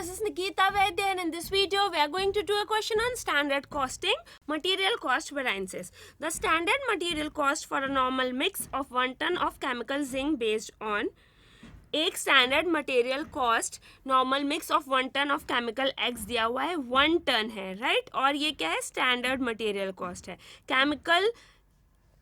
this is Nikita Vaidya, and in this video we are going to do a question on standard costing, material cost variances. The standard material cost for a normal mix of 1 ton of chemical zinc based on एक standard material cost normal mix of 1 ton of chemical X दिया हुआ है, 1 ton है right, और ये क्या है, standard material cost है. Chemical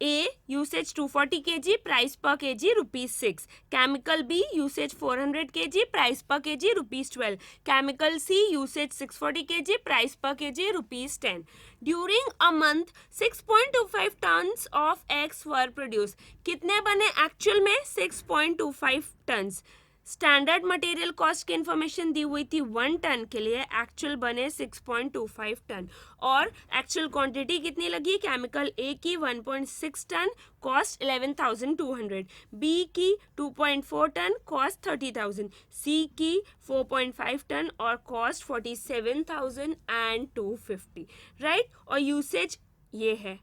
A usage 240 kg, price per kg ₹6. Chemical B usage 400 kg, price per kg ₹12. Chemical C usage 640 kg, price per kg ₹10. During a month 6.25 tons of X were produced. कितने बने actual में? 6.25 tons. Standard material cost की information दी हुई थी 1 ton के लिए, actual बने 6.25 ton. और एक्चुअल क्वांटिटी कितनी लगी? केमिकल ए की 1.6 टन, कॉस्ट 11,200. बी की 2.4 टन, कॉस्ट 30,000. सी की 4.5 टन और कॉस्ट 47,250 राइट. और यूसेज ये है.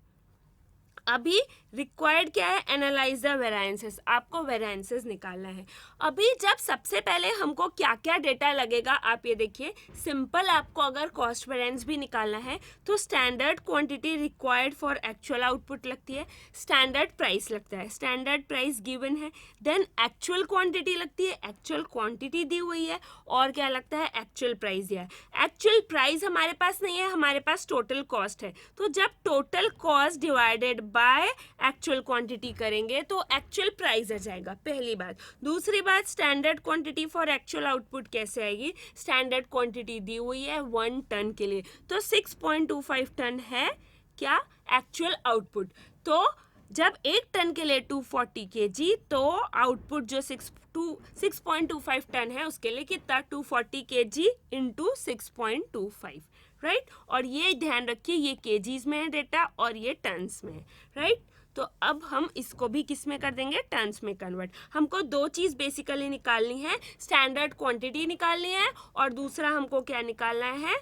अभी रिक्वायर्ड क्या है? Analyse the variances. आपको वेरिएंसेस निकालना है. अभी जब सबसे पहले हमको क्या क्या डेटा लगेगा आप ये देखिए. सिंपल आपको अगर कॉस्ट वेरिएंस भी निकालना है तो standard quantity required for actual output लगती है, स्टैंडर्ड प्राइस लगता है, स्टैंडर्ड प्राइस गिवन है, देन एक्चुअल क्वांटिटी लगती है, एक्चुअल क्वांटिटी दी हुई है, और क्या लगता है? एक्चुअल प्राइस दिया है. एक्चुअल प्राइस हमारे पास नहीं है, हमारे पास टोटल कॉस्ट है. तो जब total cost divided by actual quantity करेंगे तो एक्चुअल प्राइस आ जाएगा, पहली बात. दूसरी बात, standard quantity for actual output कैसे आएगी? स्टैंडर्ड क्वांटिटी दी हुई है 1 टन के लिए, तो 6.25 टन है क्या? Actual output. तो जब 1 टन के लिए 240 kg, तो आउटपुट जो 6.25 टन है उसके लिए कितना? 240 kg इंटू 6.25 राइट. और ये ध्यान रखिए ये केजीज में है डेटा और ये टन्स में है राइट. तो अब हम इसको भी किस में कर देंगे? टन्स में कन्वर्ट. हमको दो चीज़ बेसिकली निकालनी है, स्टैंडर्ड क्वांटिटी निकालनी है और दूसरा हमको क्या निकालना है?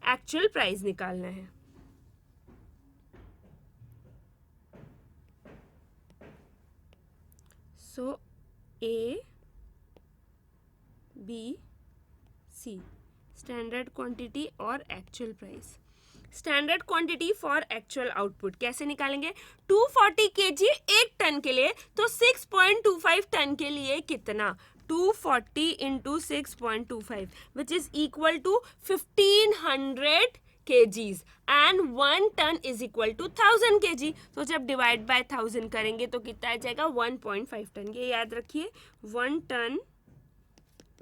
एक्चुअल प्राइस निकालना है. So A B C, standard quantity और actual price. Standard quantity for actual output कैसे निकालेंगे? 240 kg 1 टन के लिए, तो 6.25 टन के लिए कितना? 240 into 6.25 which is equal to 1500 kgs and 1 ton is equal to 1000 kg. तो जब डिवाइड बाय 1000 करेंगे तो कितना आ जाएगा? 1.5 टन. ये याद रखिए, 1 ton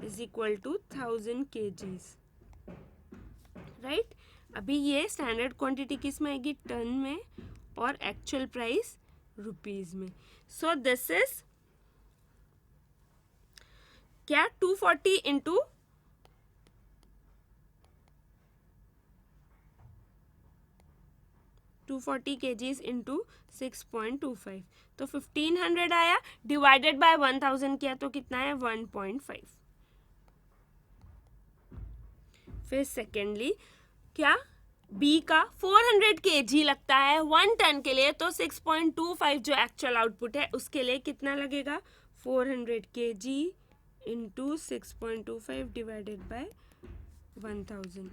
is equal to 1000 kgs right. अभी ये स्टैंडर्ड क्वांटिटी किस में आएगी? टन में, और एक्चुअल प्राइस रुपीज में. सो दिस इज क्या? 240 इंटू 240 kgs इंटू 6.25, तो 1500 आया. डिवाइडेड बाय 1000 किया तो कितना है? 1.5. फिर सेकेंडली क्या? बी का 400 kg लगता है 1 टन के लिए, तो 6.25 जो एक्चुअल आउटपुट है उसके लिए कितना लगेगा? 400 kg into 6.25 divided by 1000,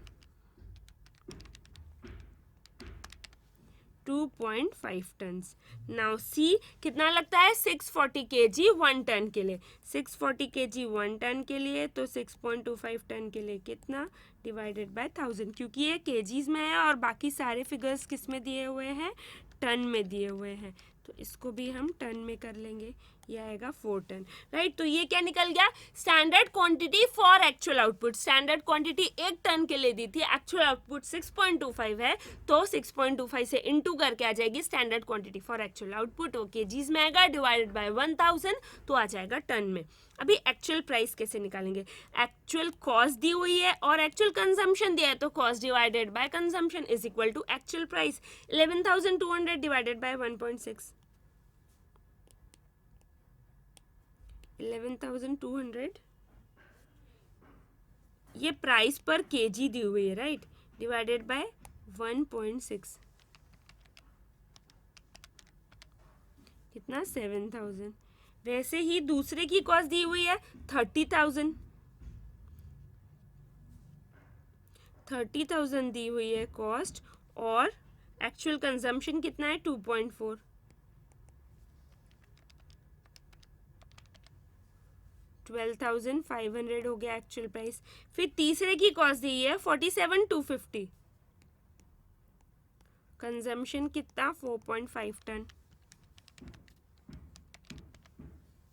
2.5 tons. Now C कितना लगता है? 640 kg 1 टन के लिए, 640 kg 1 टन के लिए, तो 6.25 टन के लिए कितना? डिवाइडेड बाय 1000, क्योंकि ये केजीज में है और बाकी सारे फिगर्स किस में दिए हुए हैं? टन में दिए हुए हैं. तो इसको भी हम टन में कर लेंगे, ये आएगा 4 टन राइट. तो ये क्या निकल गया? Standard quantity for actual output. Standard quantity 1 ton के लिए दी थी, एक्चुअल आउटपुट 6.25 है, तो 6.25 से इंटू करके आ जाएगी standard quantity for actual output. वो केजीज में आएगा, डिवाइडेड बाय 1000 तो आ जाएगा टन में. अभी एक्चुअल प्राइस कैसे निकालेंगे? एक्चुअल कॉस्ट दी हुई है और एक्चुअल कंजम्पशन दिया है, तो cost divided by consumption is equal to actual price. 11,200 divided by 1.6, 11,200. ये प्राइस पर केजी दी हुई है राइट, डिवाइडेड बाय 1.6, कितना? 7,000. वैसे ही दूसरे की कॉस्ट दी हुई है 30,000, 30,000 दी हुई है कॉस्ट और एक्चुअल कंजम्पशन कितना है 2.4, 12,500 हो गया एक्चुअल प्राइस। फिर तीसरे की कॉस्ट दी है 47,250, कंजम्पशन कितना 4.5 टन,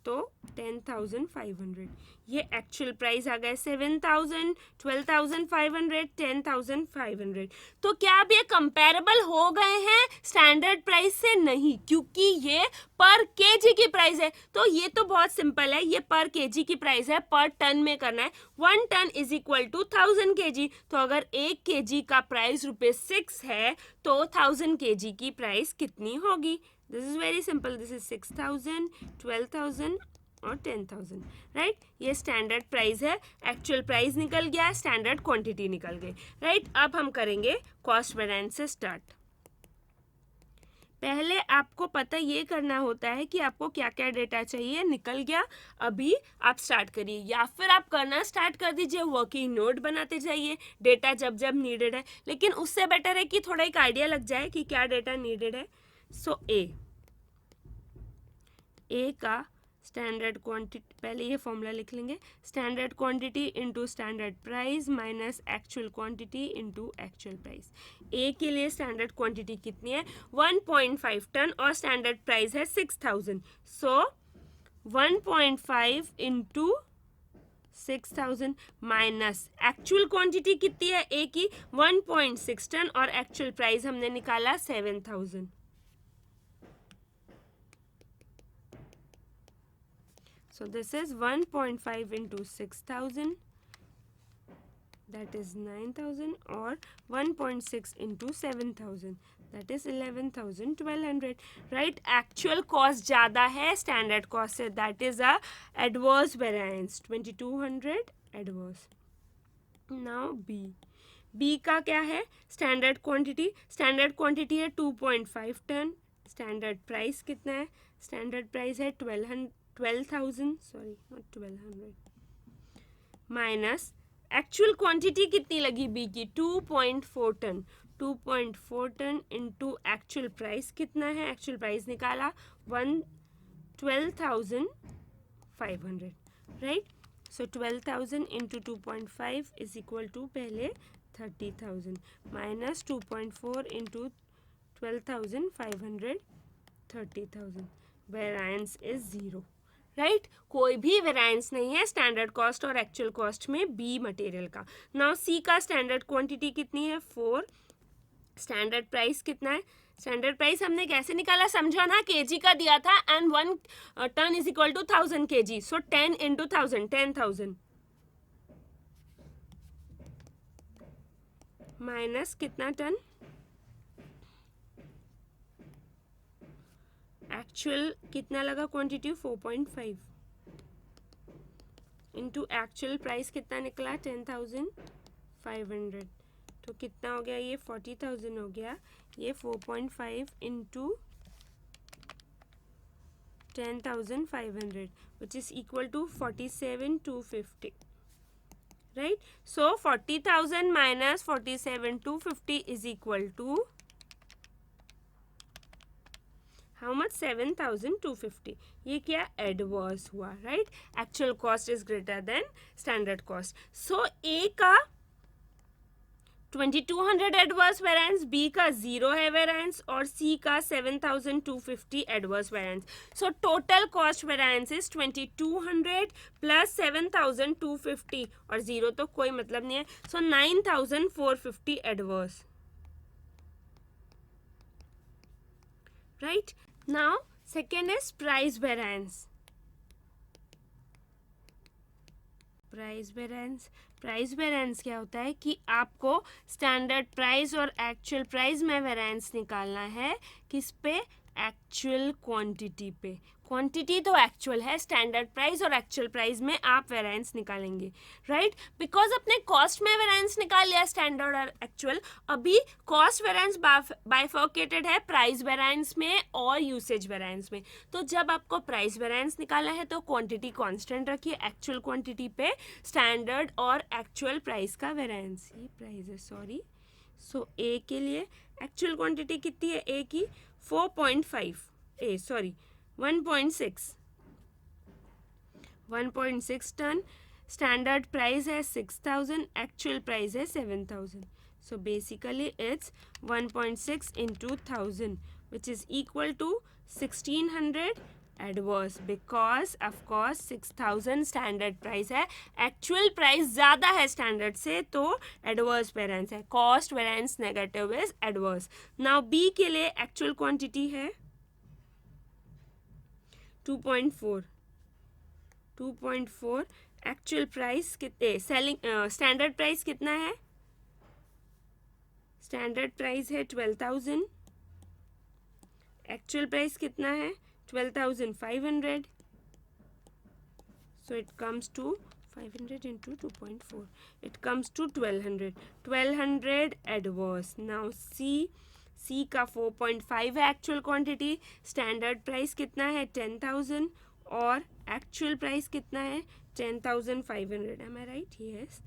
तो 10,500। ये एक्चुअल प्राइस आ गया 7,000, 12,500, 10,500। तो क्या अब ये कंपैरेबल हो गए हैं स्टैंडर्ड प्राइस से? नहीं, क्योंकि ये पर केजी की प्राइस है। तो ये तो बहुत सिंपल है, ये पर केजी की प्राइस है, पर टन में करना है। 1 ton is equal to 1000 KG. तो अगर 1 केजी का प्राइस ₹6 है तो 1000 केजी की प्राइस कितनी होगी? This is very simple, this is 6,000, 12,000 और 10,000, राइट। ये स्टैंडर्ड प्राइस है, एक्चुअल प्राइस निकल गया, स्टैंडर्ड क्वांटिटी निकल गई, राइट। अब हम करेंगे कॉस्ट वेरिएंस से स्टार्ट। पहले आपको पता ये करना होता है कि आपको क्या क्या डेटा चाहिए। निकल गया, अभी आप स्टार्ट करिए, या फिर आप करना स्टार्ट कर दीजिए, वर्किंग नोट बनाते जाइए डेटा जब जब नीडेड है। लेकिन उससे बेटर है कि थोड़ा एक आइडिया लग जाए कि क्या डेटा नीडेड है। सो ए का स्टैंडर्ड क्वांटिटी, पहले ये फॉर्मूला लिख लेंगे, standard quantity into standard price minus actual quantity into actual price. A के लिए स्टैंडर्ड क्वांटिटी कितनी है 1.5 टन और स्टैंडर्ड प्राइस है 6,000। सो 1.5 इंटू 6,000 माइनस एक्चुअल क्वांटिटी कितनी है ए की 1.6 टन और एक्चुअल प्राइस हमने निकाला 7,000। So this is 1.5 into 6,000, that is 9,000, और 1.6 into 7,000, that is 11,1200, right? Actual cost ज़्यादा है standard cost से, that is a adverse variance 2,200 adverse. Now B का क्या है? standard quantity है 2.5 टन, standard price कितना है? standard price है 12,000, sorry not 1200, minus actual quantity कितनी लगी बी की 2.4 ton. 2.4 ton into actual price कितना है? एक्चुअल प्राइस निकाला 12,500, right. So 12,000 into 2.5 is equal to पहले 30,000 minus 2.4 into 12,500, 30,000। Variance is 0, right. कोई भी वेरिएंस नहीं है स्टैंडर्ड कॉस्ट और एक्चुअल कॉस्ट में बी मटेरियल का। नाउ सी का स्टैंडर्ड क्वांटिटी कितनी है 4, स्टैंडर्ड प्राइस कितना है? स्टैंडर्ड प्राइस हमने कैसे निकाला समझो ना, केजी का दिया था and 1 ton is equal to 1000 KG. So 10 into 1000, 10,000 minus कितना टन? एक्चुअल कितना लगा क्वांटिटी 4.5 इंटू एक्चुअल प्राइस कितना निकला 10,500। तो कितना हो गया ये 40,000 हो गया। ये 4.5 into 10,500 which is equal to 47,250, right. So 40,000 minus 47,250 is equal to how much 7,250। ये क्या एडवर्स हुआ, right. Actual cost is greater than standard cost. So A का 2200 एडवर्स वेरिएंस, बी का 0 है वेरिएंस और सी का 7,250 adverse variance. So total cost variance is 2200 plus 7,250 और 0 तो कोई मतलब नहीं है। सो 9,450 adverse, right? Now second is price variance. Price variance क्या होता है कि आपको स्टैंडर्ड प्राइस और एक्चुअल प्राइस में वेरिएंस निकालना है किस पे? एक्चुअल क्वांटिटी पे। क्वांटिटी तो एक्चुअल है, स्टैंडर्ड प्राइस और एक्चुअल प्राइस में आप वेरिएंस निकालेंगे, राइट? बिकॉज अपने कॉस्ट में वेरिएंस निकाल लिया स्टैंडर्ड और एक्चुअल। अभी कॉस्ट वेरिएंस बाइफर्केटेड है प्राइस वेरिएंस में और यूसेज वेरिएंस में। तो जब आपको प्राइस वेरिएंस निकालना है तो क्वांटिटी कांस्टेंट रखिए एक्चुअल क्वांटिटी पे, स्टैंडर्ड और एक्चुअल प्राइस का वेरिएंस। ये प्राइस है, सॉरी। सो ए के लिए एक्चुअल क्वांटिटी कितनी है ए की? 4.5 1.6 टन। स्टैंडर्ड प्राइस है 6,000, एक्चुअल प्राइस है 7,000। So basically it's 1.6 into 1,000 which is equal to 1,600 adverse, because of course 6,000 standard price है, एक्चुअल प्राइस ज़्यादा है स्टैंडर्ड से, तो एडवर्स वेरिएंस है। Cost variance negative is adverse. Now B के लिए एक्चुअल क्वांटिटी है 2.4, एक्चुअल प्राइस कितने, स्टैंडर्ड प्राइस कितना है? स्टैंडर्ड प्राइस है 12,000, एक्चुअल प्राइस कितना है? 12,500. So it comes to 500 into 2.4. It comes to 1,200. 1,200 adverse. Now C का 4.5 है एक्चुअल क्वांटिटी, स्टैंडर्ड प्राइस कितना है? 10,000 और एक्चुअल प्राइस कितना है? 10,500. Am I right? Yes.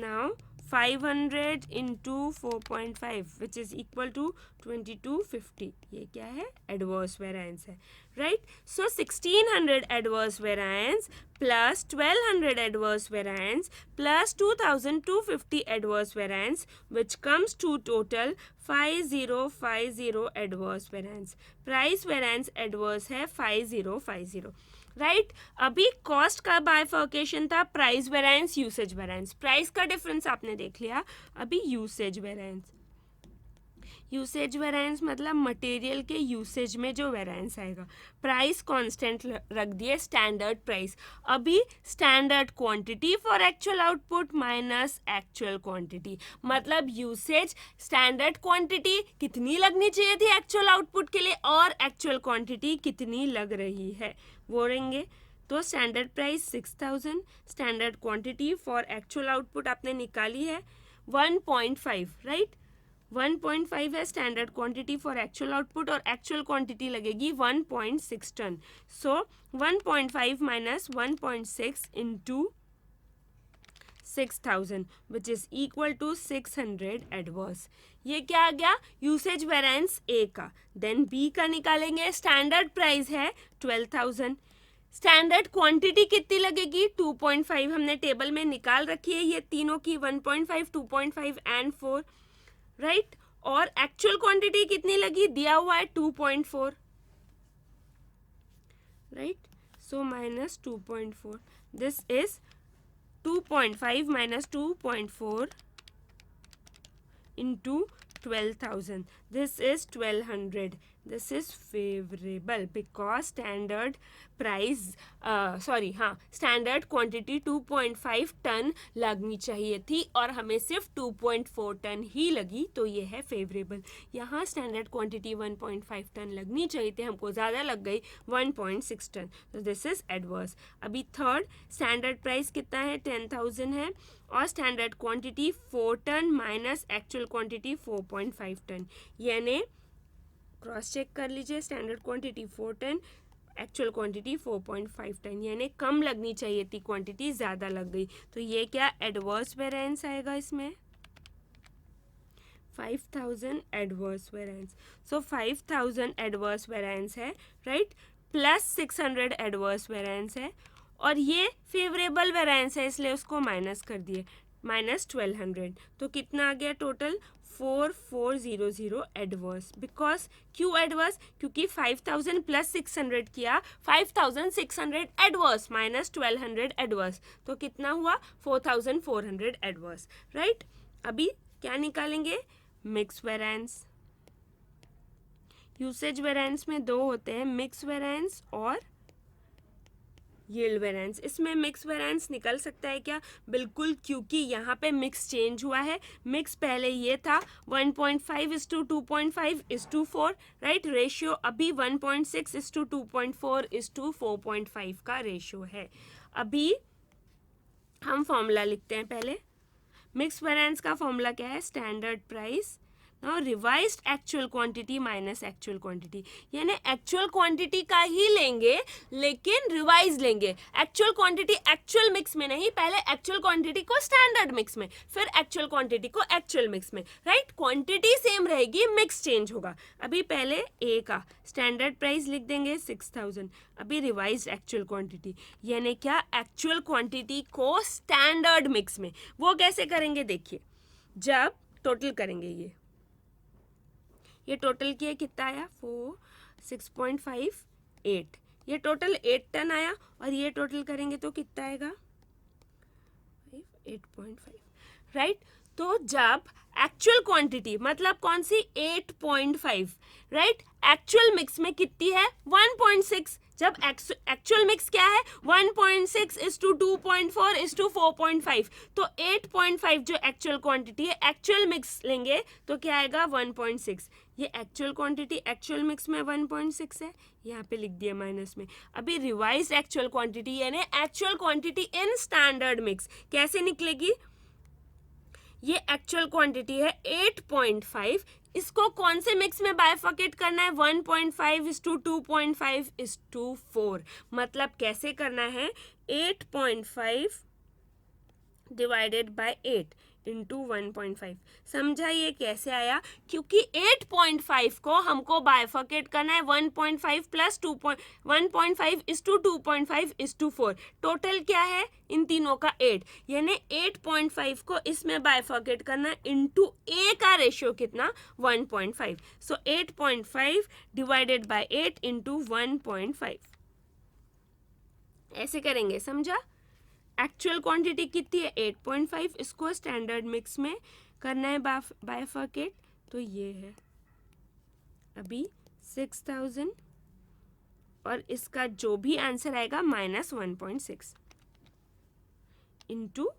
Now 500 into 4.5 which is equal to 2250. ये क्या है? एडवर्स वेरिएंस है, right? So 1,600 adverse variance plus 1,200 adverse variance plus 2,250 adverse variance which comes to total 5050 adverse variance. Price variance adverse है 5050, right? अभी cost का bifurcation था price variance usage variance. Price का difference आपने देख लिया। अभी यूसेज वेरिएंस। यूसेज वेरिएंस मतलब मटेरियल के यूसेज में जो वेरिएंस आएगा। प्राइस कांस्टेंट रख दिए, स्टैंडर्ड प्राइस। अभी standard quantity for actual output minus actual quantity, मतलब यूसेज स्टैंडर्ड क्वांटिटी कितनी लगनी चाहिए थी एक्चुअल आउटपुट के लिए और एक्चुअल क्वांटिटी कितनी लग रही है वो रहेंगे। तो standard price 6,000, standard quantity for actual output आपने निकाली है 1.5, राइट? 1.5 है standard quantity for actual output और एक्चुअल क्वांटिटी लगेगी 1.6 ton. So 1.5 minus 1.6 into 6,000 which is equal to 600 adverse. ये क्या आ गया? यूसेज वेरिएंस ए का। देन बी का निकालेंगे। स्टैंडर्ड प्राइस है 12,000, स्टैंडर्ड क्वांटिटी कितनी लगेगी? 2.5 हमने टेबल में निकाल रखी है ये तीनों की, 1.5, 2.5 एंड 4, राइट? और एक्चुअल क्वांटिटी कितनी लगी? दिया हुआ है 2.4, right? So minus 2.4, this is 2.5 minus 2.4 into 12,000. This is 1,200. This is favorable because standard price standard quantity 2.5 ton लगनी चाहिए थी और हमें सिर्फ 2.4 टन ही लगी, तो ये है फेवरेबल। यहाँ स्टैंडर्ड क्वांटिटी 1.5 टन लगनी चाहिए थी, हमको ज़्यादा लग गई 1.6 टन, तो दिस इज एडवर्स। अभी थर्ड, स्टैंडर्ड प्राइस कितना है? 10,000 है और standard quantity 4 ton minus actual quantity 4.5 ton, यानी क्रॉस चेक कर लीजिए, standard quantity 4 ton, actual quantity 4.5 ton, यानी कम लगनी चाहिए थी क्वांटिटी, ज़्यादा लग गई, तो ये क्या एडवर्स वेरिएंस आएगा इसमें? 5,000 एडवर्स वेरिएंस। सो 5,000 एडवर्स वेरिएंस है, राइट? प्लस 600 एडवर्स वेरिएंस है और ये फेवरेबल वेरिएंस है, इसलिए उसको माइनस कर दिए, माइनस 1,200, तो कितना आ गया टोटल? 4,400 एडवर्स। बिकॉज क्यों एडवर्स? क्योंकि 5,000 प्लस 600 किया, 5,600 एडवर्स माइनस 1,200 एडवर्स, तो कितना हुआ? 4,400 एडवर्स, राइट? अभी क्या निकालेंगे? Mix variance. यूसेज वेरिएंस में दो होते हैं, मिक्स वेरिएंस और यील्ड वेरिएंस। इसमें मिक्स वेरिएंस निकल सकता है क्या? बिल्कुल, क्योंकि यहाँ पे मिक्स चेंज हुआ है। मिक्स पहले ये था 1.5:2.5:4, राइट। रेशियो अभी 1.6:2.4:4.5 का रेशियो है। अभी हम फॉर्मूला लिखते हैं पहले। मिक्स वेरिएंस का फॉर्मूला क्या है? Standard price now revised actual quantity minus actual quantity, यानी एक्चुअल क्वांटिटी का ही लेंगे लेकिन रिवाइज लेंगे। एक्चुअल क्वांटिटी एक्चुअल मिक्स में नहीं, पहले एक्चुअल क्वांटिटी को स्टैंडर्ड मिक्स में, फिर एक्चुअल क्वांटिटी को एक्चुअल मिक्स में, राइट। क्वांटिटी सेम रहेगी, मिक्स चेंज होगा। अभी पहले ए का स्टैंडर्ड प्राइस लिख देंगे 6000, अभी रिवाइज्ड एक्चुअल क्वांटिटी, यानी क्या? एक्चुअल क्वांटिटी को स्टैंडर्ड मिक्स में। वो कैसे करेंगे देखिए, जब टोटल करेंगे ये टोटल किया कितना आया? 6.58, ये टोटल 8 टन आया, और ये टोटल करेंगे तो कितना आएगा? 8.5, राइट। तो जब एक्चुअल क्वांटिटी मतलब कौन सी? 8.5, राइट। एक्चुअल मिक्स में कितनी है? 1.6। जब एक्चुअल मिक्स क्या है? 1.6:2.4:4.5, तो 8.5 जो एक्चुअल क्वांटिटी है, एक्चुअल मिक्स लेंगे तो क्या आएगा? 1.6। ये एक्चुअल क्वांटिटी एक्चुअल मिक्स में 1.6 है, यहाँ पे लिख दिया माइनस में। अभी रिवाइज एक्चुअल क्वांटिटी यानी actual quantity in standard mix कैसे निकलेगी? ये एक्चुअल क्वांटिटी है 8.5, इसको कौन से मिक्स में बाइफर्केट करना है? 1.5:2.5:4। मतलब कैसे करना है? 8.5 डिवाइडेड बाय 8 इंटू 1.5। समझा ये कैसे आया? क्योंकि 8.5 को हमको बाइफर्केट करना है 1.5 प्लस 1.5:2.5:4। टोटल क्या है इन तीनों का? 8, यानी 8.5 को इसमें बाइफर्केट करना इंटू ए का रेशियो कितना? 1.5। सो 8.5 डिवाइडेड बाय 8 इंटू 1.5 ऐसे करेंगे। समझा? एक्चुअल क्वांटिटी कितनी है? 8.5, इसको स्टैंडर्ड मिक्स में करना है बाइफर्केट, तो ये है अभी 6000, और इसका जो भी आंसर आएगा minus 1.6 into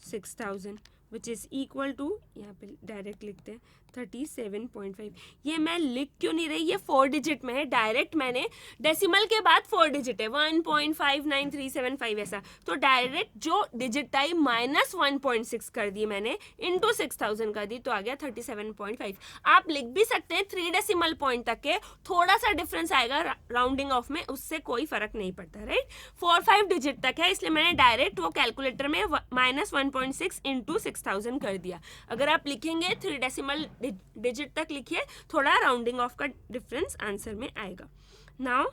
6000 which is equal to, यहाँ पे डायरेक्ट लिखते हैं 37.5। ये मैं लिख क्यों नहीं रही? ये 4 डिजिट में है, डायरेक्ट मैंने डेसिमल के बाद 4 डिजिट है 1.59375 ऐसा, तो डायरेक्ट जो डिजिट आई माइनस 1.6 कर दी मैंने, इंटू 6000 कर दी, तो आ गया 37.5। आप लिख भी सकते हैं 3 डेसिमल पॉइंट तक के, थोड़ा सा डिफरेंस आएगा राउंडिंग ऑफ में, उससे कोई फर्क नहीं पड़ता, राइट। 4-5 डिजिट तक है, इसलिए मैंने डायरेक्ट वो कैलकुलेटर में माइनस 1.6 इंटू 6000 कर दिया। अगर आप लिखेंगे 3 डेसिमल डिजिट तक लिखिए, थोड़ा राउंडिंग ऑफ का डिफरेंस आंसर में आएगा। नाउ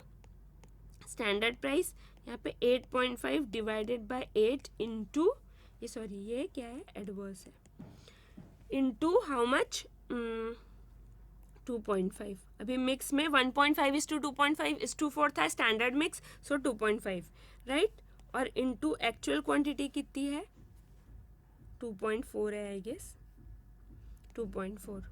स्टैंडर्ड प्राइस यहाँ पे 8.5 डिवाइडेड बाय 8 इंटू, ये सॉरी ये क्या है? एडवर्स है, इंटू हाउ मच? 2.5। अभी मिक्स में 1.5:2.5:4 था स्टैंडर्ड मिक्स, सो 2.5, राइट। और इंटू एक्चुअल क्वांटिटी कितनी है? 2.4 है I guess, 2.4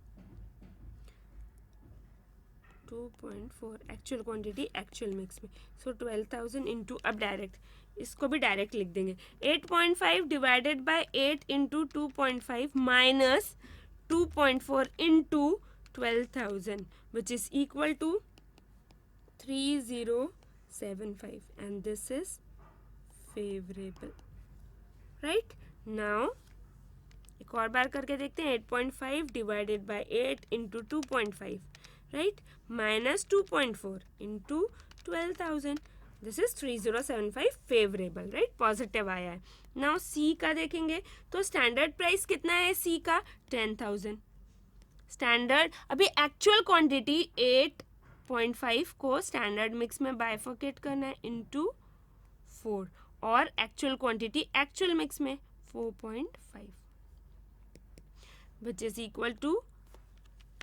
actual quantity actual mix में, सो 12,000 इंटू, अब डायरेक्ट इसको भी डायरेक्ट लिख देंगे, 8.5 divided by 8 into 2.5 minus 2.4 into 12,000 which is equal to 3075 and this is favorable, right? Now एक और बार करके देखते हैं, 8.5 divided by 8 into 2.5, right, minus 2.4 into 12,000, this is 3075 favourable, right, positive आया है। नाउ सी का देखेंगे तो स्टैंडर्ड प्राइस कितना है सी का? 10,000। स्टैंडर्ड, अभी एक्चुअल क्वांटिटी 8.5 को स्टैंडर्ड मिक्स में बाइफर्केट करना है इंटू 4, और एक्चुअल क्वांटिटी एक्चुअल मिक्स में 4.5 which is equal to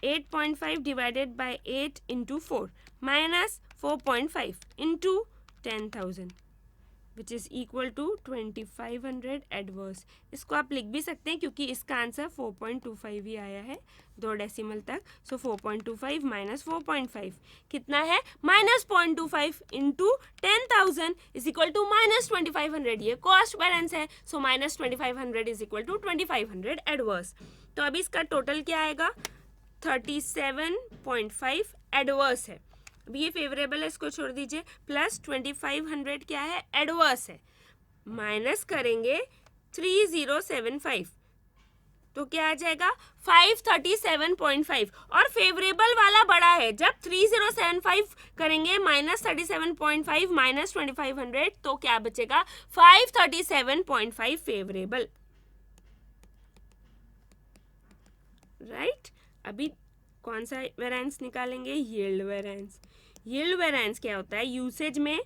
8.5 divided by 8 into 4 minus 4.5 into 10,000 which is equal to 2500 adverse. इसको आप लिख भी सकते हैं क्योंकि इसका आंसर 4.25 ही आया है 2 डेसिमल तक। सो 4.25 माइनस 4.5 कितना है, minus 0.25 into 10,000 is equal to minus 2500। ये कॉस्ट बैलेंस है, so minus 2500 is equal to 2500 adverse. तो अभी इसका टोटल क्या आएगा, 37.5 एडवर्स है। अभी ये फेवरेबल है, इसको छोड़ दीजिए, प्लस 2500 क्या है, एडवर्स है, माइनस करेंगे 3075 तो क्या आ जाएगा 537.5। और फेवरेबल वाला बड़ा है, जब 3075 करेंगे माइनस 37.5 माइनस 2500 तो क्या बचेगा 537.5 फेवरेबल, राइट। अभी कौन सा वेरिएंस निकालेंगे, यील्ड वेरिएंस। यील्ड वेरिएंस क्या होता है, यूसेज में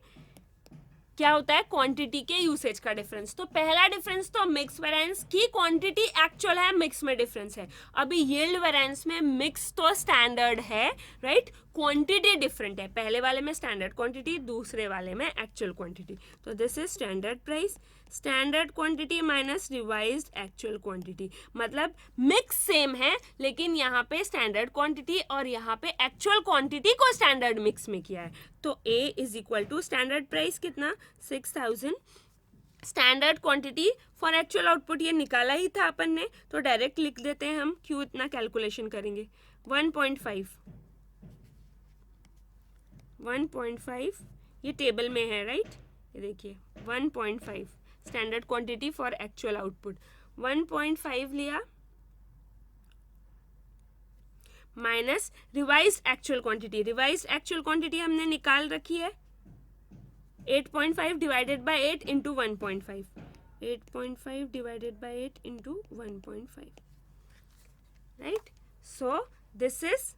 क्या होता है, क्वांटिटी के यूसेज का डिफरेंस। तो पहला डिफरेंस तो मिक्स वेरिएंस की क्वांटिटी एक्चुअल है, मिक्स में डिफरेंस है। अभी यील्ड वेरिएंस में मिक्स तो स्टैंडर्ड है, राइट, क्वांटिटी डिफरेंट है। पहले वाले में स्टैंडर्ड क्वांटिटी, दूसरे वाले में एक्चुअल क्वांटिटी। तो this is standard price, standard quantity minus revised actual quantity. मतलब मिक्स सेम है, लेकिन यहाँ पे स्टैंडर्ड क्वांटिटी और यहाँ पे एक्चुअल क्वांटिटी को स्टैंडर्ड मिक्स में किया है। तो A is equal to standard price कितना 6000, standard quantity for actual output ये निकाला ही था अपन ने, तो डायरेक्ट लिख देते हैं हम, क्यों इतना कैलकुलेशन करेंगे। 1.5 ये टेबल में है, राइट, ये देखिए 1.5 standard quantity for actual output. 1.5 लिया minus revised actual quantity, revised actual quantity हमने निकाल रखी है 8.5 divided by 8 into 1.5, 8.5 divided by 8 into 1.5, right. So this is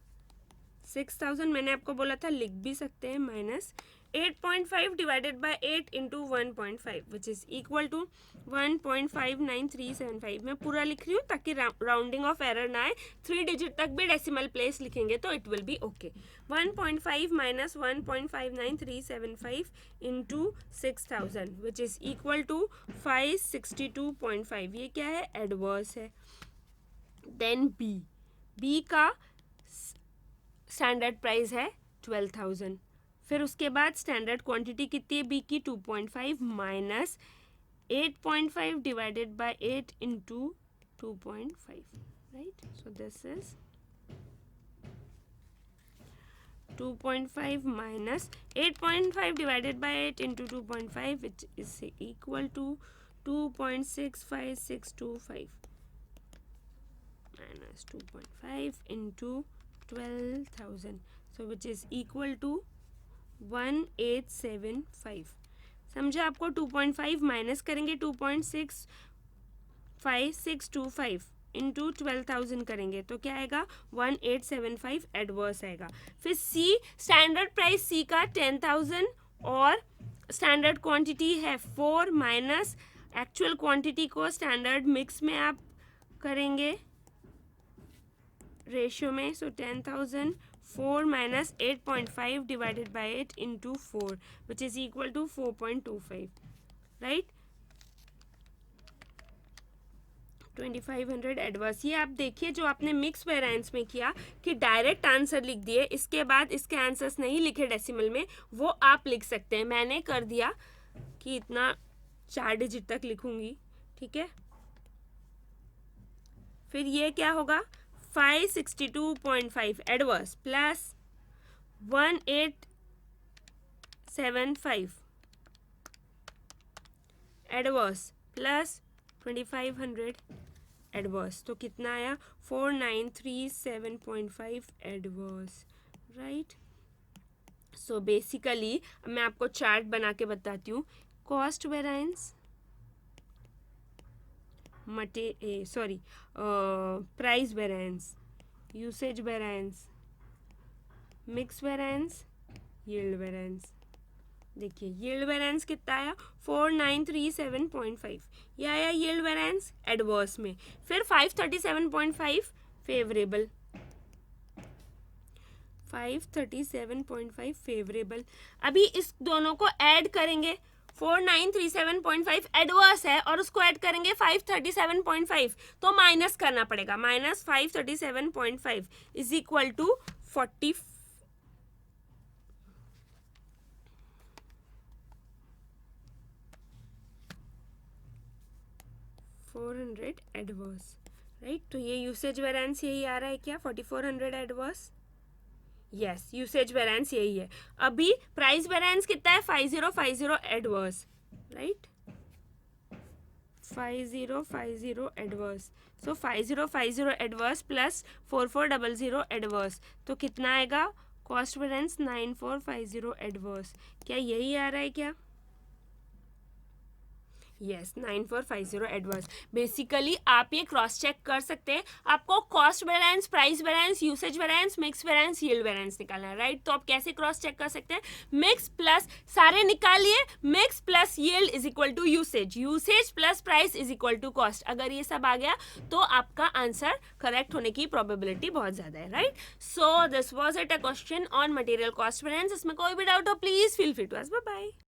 6000, मैंने आपको बोला था लिख भी सकते हैं, minus 8.5 divided by 8 into 1.5 which is equal to 1.59375। मैं पूरा लिख रही हूँ ताकि राउंडिंग ऑफ एरर ना आए, 3 डिजिट तक भी डेसिमल प्लेस लिखेंगे तो it will be okay. 1.5 minus 1.59375 into 6000 which is equal to 562.5। ये क्या है, एडवर्स है। देन बी का स्टैंडर्ड प्राइस है 12,000। फिर उसके बाद स्टैंडर्ड क्वांटिटी कितनी है बी की, 2.5 minus 8.5 divided by 8 into 2.5, right. So this is 2.5 minus 8.5 divided by 8 into 2.5 which is equal to 2.65625 minus 2.5 into 12,000, so which is equal to 1875। समझे आपको, 2.5 माइनस करेंगे 2.65625 इंटू 12,000 करेंगे तो क्या आएगा 1875 एडवर्स आएगा। फिर सी, स्टैंडर्ड प्राइस सी का 10,000 और स्टैंडर्ड क्वांटिटी है 4 माइनस एक्चुअल क्वांटिटी को स्टैंडर्ड मिक्स में आप करेंगे रेशियो में, so 10,000 4 minus 8.5 divided by 8 into 4 which is equal to 4.25, right. 2500 adverse. ये आप देखिए जो आपने मिक्स वेरिएंस में किया कि डायरेक्ट आंसर लिख दिए, इसके बाद इसके आंसर्स नहीं लिखे डेसिमल में, वो आप लिख सकते हैं। मैंने कर दिया कि इतना 4 डिजिट तक लिखूंगी, ठीक है। फिर ये क्या होगा 562.5 adverse plus 1875 adverse plus 2500 adverse, तो कितना आया 4937.5 एडवर्स, राइट। सो बेसिकली मैं आपको चार्ट बना के बताती हूँ। Cost variance, price variance, usage variance, mix variance, yield variance. देखिए यील्ड वेरिएंस कितना आया 4937.5, ये आया यील्ड वेरिएंस एडवर्स में। फिर 537.5 फेवरेबल, 537.5 फेवरेबल। अभी इस दोनों को ऐड करेंगे 4937.5 एडवर्स है और उसको ऐड करेंगे 537.5, तो माइनस करना पड़ेगा, minus 537.5 is equal to 400 adverse, right. तो ये यूसेज वेरिएंस यही आ रहा है क्या, 4400 एडवर्स? यस, यूसेज वेरिएंस यही है। अभी प्राइस वेरिएंस कितना है, 5050 एडवर्स, राइट, 5050 एडवर्स। सो 5050 एडवर्स प्लस 4400 एडवर्स, तो कितना आएगा, कॉस्ट वेरिएंस 9450 एडवर्स। क्या यही आ रहा है क्या? Yes, 9450 adverse. बेसिकली आप ये क्रॉस चेक कर सकते हैं, आपको cost variance, price variance, usage variance, mix variance, yield variance निकालना है, राइट। तो आप कैसे क्रॉस चेक कर सकते हैं, मिक्स प्लस सारे निकालिए, mix plus yield is equal to usage, usage plus price is equal to cost. अगर ये सब आ गया तो आपका आंसर करेक्ट होने की प्रोबेबिलिटी बहुत ज्यादा है, right. So this was it, a question on material cost variance. इसमें कोई भी डाउट हो please feel free to ask. Bye bye.